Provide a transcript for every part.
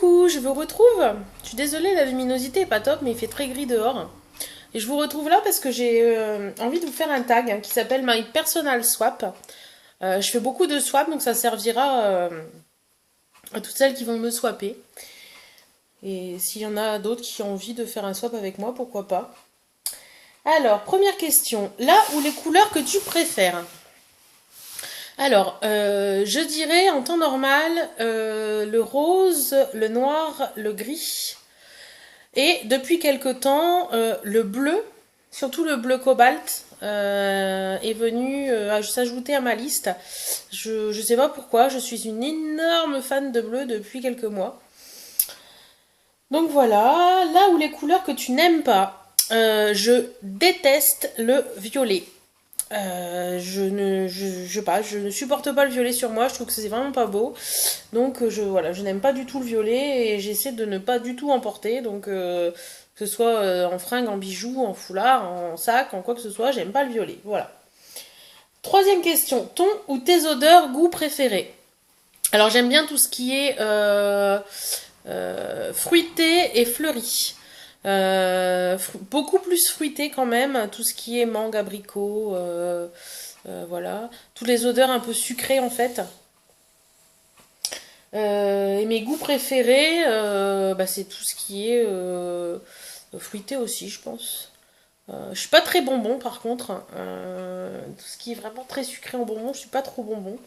coucou, je vous retrouve. Je suis désolée, la luminosité est pas top, mais il fait très gris dehors. Et je vous retrouve là parce que j'ai envie de vous faire un tag qui s'appelle My Personal Swap. Je fais beaucoup de swap, donc ça servira à toutes celles qui vont me swapper. Et s'il y en a d'autres qui ont envie de faire un swap avec moi, pourquoi pas. Alors, première question. Là où les couleurs que tu préfères? Alors, je dirais en temps normal le rose, le noir, le gris. Et depuis quelque temps, le bleu, surtout le bleu cobalt, est venu s'ajouter à ma liste. Je ne sais pas pourquoi, je suis une énorme fan de bleu depuis quelques mois. Donc voilà, là où les couleurs que tu n'aimes pas, je déteste le violet. Je ne supporte pas le violet sur moi, je trouve que c'est vraiment pas beau. Donc voilà, je n'aime pas du tout le violet et j'essaie de ne pas du tout en porter. Donc que ce soit en fringues, en bijoux, en foulard, en sac, en quoi que ce soit, j'aime pas le violet. Voilà. Troisième question, ton ou tes odeurs, goût préférés? Alors j'aime bien tout ce qui est fruité et fleuri. Beaucoup plus fruité quand même, tout ce qui est mangue, abricot, voilà. Toutes les odeurs un peu sucrées en fait. Et mes goûts préférés, c'est tout ce qui est fruité aussi, je pense. Je suis pas très bonbon par contre. Tout ce qui est vraiment très sucré en bonbon, je suis pas trop bonbon.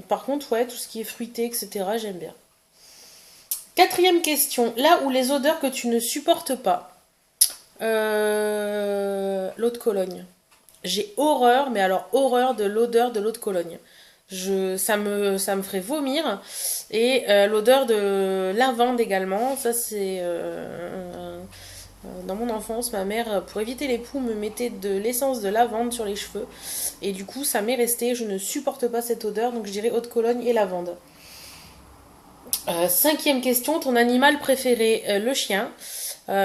Par contre, ouais, tout ce qui est fruité, etc., j'aime bien. Quatrième question, là où les odeurs que tu ne supportes pas. L'eau de Cologne. J'ai horreur, mais alors horreur de l'odeur de l'eau de Cologne. Ça me ferait vomir. Et l'odeur de lavande également, ça c'est... dans mon enfance, ma mère, pour éviter les poux, me mettait de l'essence de lavande sur les cheveux. Et du coup, ça m'est resté. Je ne supporte pas cette odeur, donc je dirais eau de Cologne et lavande. Cinquième question, ton animal préféré? Le chien.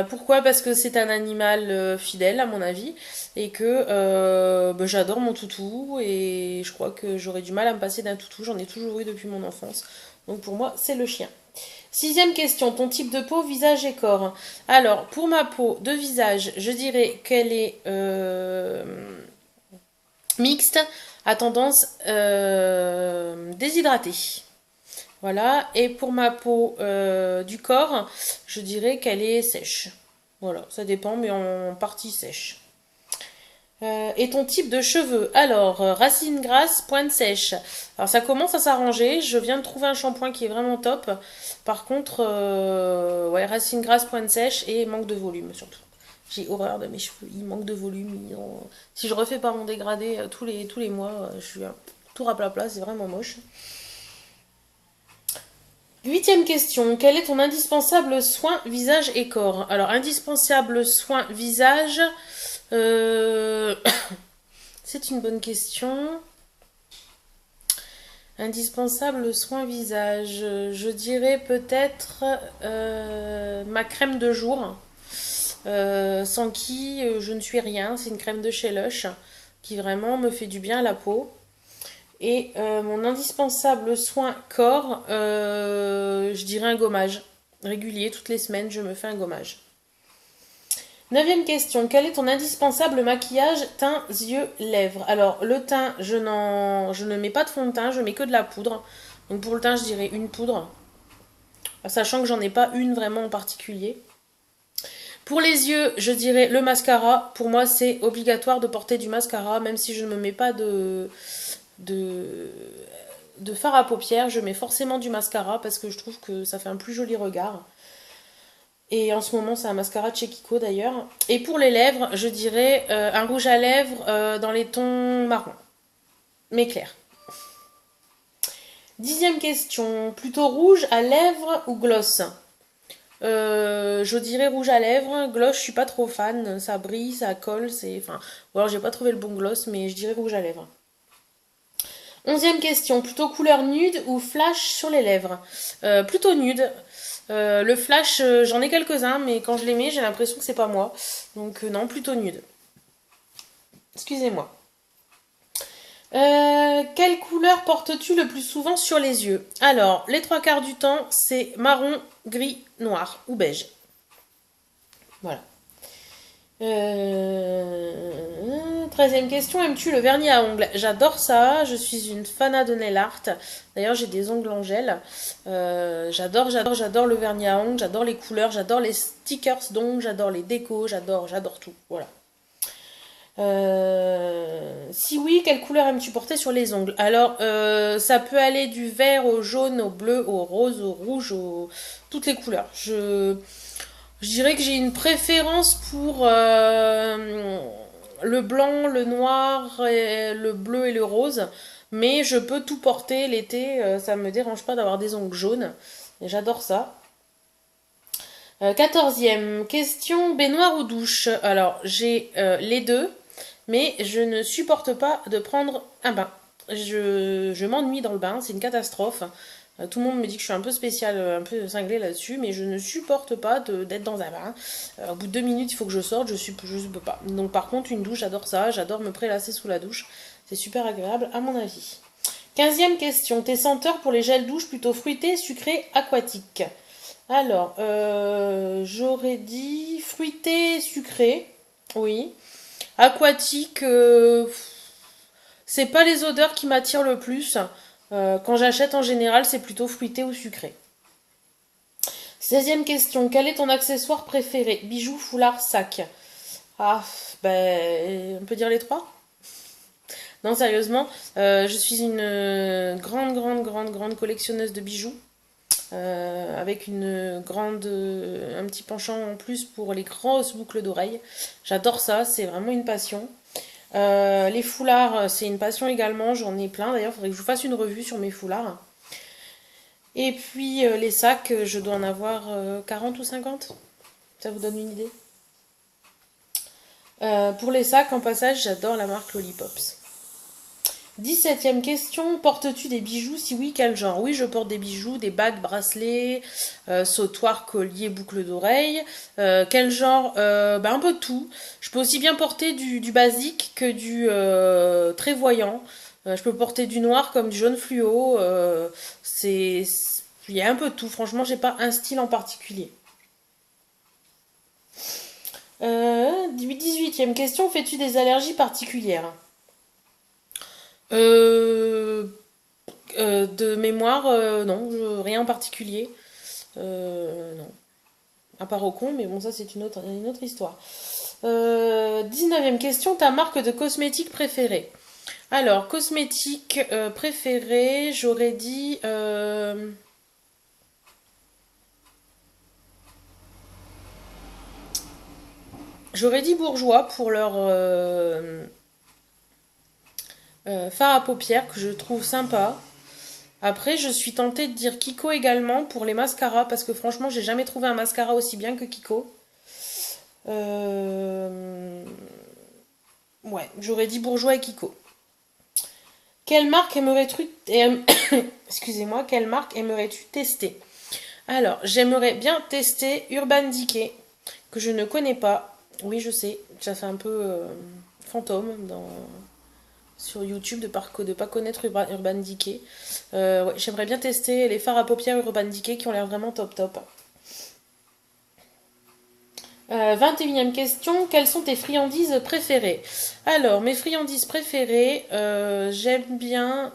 Pourquoi? Parce que c'est un animal fidèle à mon avis et que j'adore mon toutou et je crois que j'aurais du mal à me passer d'un toutou, j'en ai toujours eu depuis mon enfance. Donc pour moi c'est le chien. Sixième question, ton type de peau, visage et corps. Alors pour ma peau de visage, je dirais qu'elle est mixte, à tendance déshydratée. Voilà, et pour ma peau du corps, je dirais qu'elle est sèche. Voilà, ça dépend, mais en partie sèche. Et ton type de cheveux? Alors, racine grasse, pointe sèche. Alors ça commence à s'arranger, je viens de trouver un shampoing qui est vraiment top. Par contre, ouais, racine grasse, pointe sèche et manque de volume surtout. J'ai horreur de mes cheveux, ils manquent de volume. Si je refais pas mon dégradé tous les mois, je suis tout raplapla, c'est vraiment moche. Huitième question, quel est ton indispensable soin visage et corps? Alors, indispensable soin visage, euh, c'est une bonne question. Indispensable soin visage, je dirais peut-être ma crème de jour, sans qui je ne suis rien. C'est une crème de chez Lush qui vraiment me fait du bien à la peau. Et mon indispensable soin corps, je dirais un gommage. Régulier, toutes les semaines, je me fais un gommage. Neuvième question, quel est ton indispensable maquillage teint, yeux, lèvres? Alors, le teint, je ne mets pas de fond de teint, je mets que de la poudre. Donc pour le teint, je dirais une poudre. Sachant que j'en ai pas une vraiment en particulier. Pour les yeux, je dirais le mascara. Pour moi, c'est obligatoire de porter du mascara, même si je ne me mets pas de fard à paupières, je mets forcément du mascara parce que je trouve que ça fait un plus joli regard. Et en ce moment, c'est un mascara de chez Kiko d'ailleurs. Et pour les lèvres, je dirais un rouge à lèvres dans les tons marron, mais clair. Dixième question, plutôt rouge à lèvres ou gloss? Je dirais rouge à lèvres. Gloss, je suis pas trop fan, ça brille, ça colle, enfin, ou alors j'ai pas trouvé le bon gloss, mais je dirais rouge à lèvres. Onzième question, plutôt couleur nude ou flash sur les lèvres? Plutôt nude. Le flash, j'en ai quelques-uns, mais quand je les mets, j'ai l'impression que c'est pas moi. Donc non, plutôt nude. Excusez-moi. Quelle couleur portes-tu le plus souvent sur les yeux? Alors, les trois quarts du temps, c'est marron, gris, noir ou beige. Voilà. 13e question, aimes-tu le vernis à ongles? J'adore ça, je suis une fana de nail art. D'ailleurs, j'ai des ongles en gel. J'adore le vernis à ongles, j'adore les couleurs, j'adore les stickers d'ongles, j'adore les décos, j'adore tout. Voilà. Si oui, quelle couleur aimes-tu porter sur les ongles? Alors, ça peut aller du vert au jaune, au bleu, au rose, au rouge, toutes les couleurs. Je dirais que j'ai une préférence pour le blanc, le noir, le bleu et le rose. Mais je peux tout porter l'été, ça me dérange pas d'avoir des ongles jaunes. Et j'adore ça. 14e question, baignoire ou douche? Alors, j'ai les deux, mais je ne supporte pas de prendre un bain. Je m'ennuie dans le bain, c'est une catastrophe. Tout le monde me dit que je suis un peu spéciale, un peu cinglée là-dessus, mais je ne supporte pas d'être dans un bain. Au bout de 2 minutes, il faut que je sorte, je peux pas. Donc par contre, une douche, j'adore ça, j'adore me prélasser sous la douche. C'est super agréable à mon avis. 15e question, tes senteurs pour les gels douche plutôt fruités, sucrés, aquatiques? Alors, j'aurais dit fruité, sucré, oui. Aquatique, c'est pas les odeurs qui m'attirent le plus. Quand j'achète en général, c'est plutôt fruité ou sucré. 16e question. Quel est ton accessoire préféré? Bijoux, foulard, sac. Ah, ben, on peut dire les trois? Non, sérieusement, je suis une grande collectionneuse de bijoux. Avec un petit penchant en plus pour les grosses boucles d'oreilles. J'adore ça, c'est vraiment une passion. Les foulards, c'est une passion également, j'en ai plein. D'ailleurs, il faudrait que je vous fasse une revue sur mes foulards. Et puis les sacs, je dois en avoir 40 ou 50. Ça vous donne une idée. Pour les sacs, en passage, j'adore la marque Lollipops. 17e question, portes-tu des bijoux? Si oui, quel genre? Oui, je porte des bijoux, des bagues, bracelets, sautoirs, colliers, boucles d'oreilles. Quel genre? Un peu de tout. Je peux aussi bien porter du basique que du très voyant. Je peux porter du noir comme du jaune fluo. Il y a un peu de tout. Franchement, j'ai pas un style en particulier. 18e question, fais-tu des allergies particulières? Euh, de mémoire, non, rien en particulier. Non. À part au con, mais bon, ça c'est une autre histoire. 19e question, ta marque de cosmétiques préférée? Alors, cosmétique préférée, j'aurais dit... j'aurais dit Bourjois pour leur fard à paupières que je trouve sympa. Après, je suis tentée de dire Kiko également pour les mascaras parce que franchement, j'ai jamais trouvé un mascara aussi bien que Kiko. Euh, Ouais, j'aurais dit Bourjois et Kiko. Quelle marque aimerais-tu excusez-moi, quelle marque aimerais-tu tester? Alors, j'aimerais bien tester Urban Decay que je ne connais pas. Oui, je sais, ça fait un peu fantôme sur YouTube de pas connaître Urban Decay. Ouais, j'aimerais bien tester les fards à paupières Urban Decay qui ont l'air vraiment top top. 21e question, quelles sont tes friandises préférées? Alors, mes friandises préférées, j'aime bien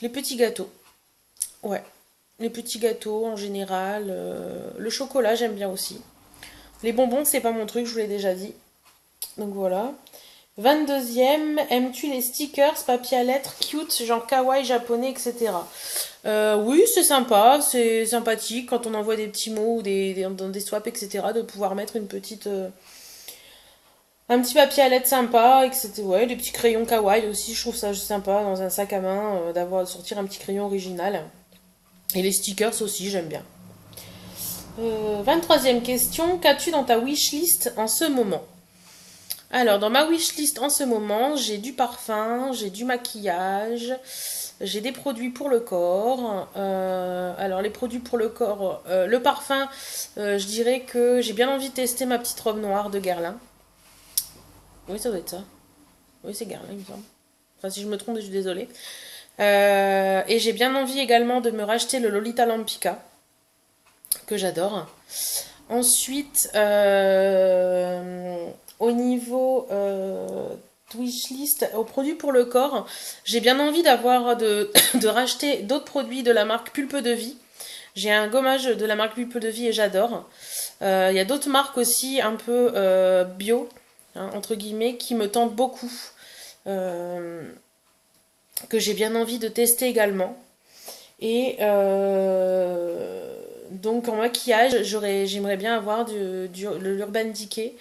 les petits gâteaux. Ouais, les petits gâteaux en général. Le chocolat, j'aime bien aussi. Les bonbons, c'est pas mon truc, je vous l'ai déjà dit. Donc voilà. 22e, aimes-tu les stickers, papier à lettres, cute, genre kawaii japonais, etc. Oui, c'est sympa, c'est sympathique quand on envoie des petits mots ou dans des swaps, etc. de pouvoir mettre un petit papier à lettres sympa, etc. Ouais, des petits crayons kawaii aussi, je trouve ça sympa dans un sac à main sortir un petit crayon original. Et les stickers aussi, j'aime bien. 23e question, qu'as-tu dans ta wishlist en ce moment? Alors, dans ma wishlist en ce moment, j'ai du parfum, j'ai du maquillage, j'ai des produits pour le corps. Alors, les produits pour le corps, le parfum, je dirais que j'ai bien envie de tester ma petite robe noire de Guerlain. Oui, ça doit être ça. Oui, c'est Guerlain, il me semble. Enfin, si je me trompe, je suis désolée. Et j'ai bien envie également de me racheter le Lolita Lampica, que j'adore. Ensuite, au niveau wishlist, aux produits pour le corps, j'ai bien envie de racheter d'autres produits de la marque Pulpe de Vie. J'ai un gommage de la marque Pulpe de Vie et j'adore. Il y a d'autres marques aussi un peu bio, hein, entre guillemets, qui me tentent beaucoup, euh, que j'ai bien envie de tester également. Et donc en maquillage, j'aimerais bien avoir l'Urban Decay.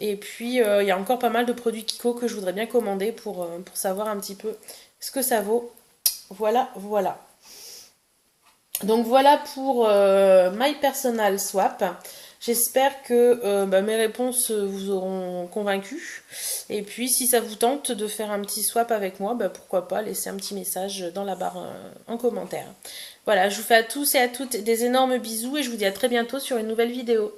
Et puis il y a encore pas mal de produits Kiko que je voudrais bien commander pour savoir un petit peu ce que ça vaut. Voilà, voilà. Donc voilà pour My Personal Swap. J'espère que mes réponses vous auront convaincu. Et puis si ça vous tente de faire un petit swap avec moi, pourquoi pas laisser un petit message dans la barre en commentaire. Voilà, je vous fais à tous et à toutes des énormes bisous et je vous dis à très bientôt sur une nouvelle vidéo.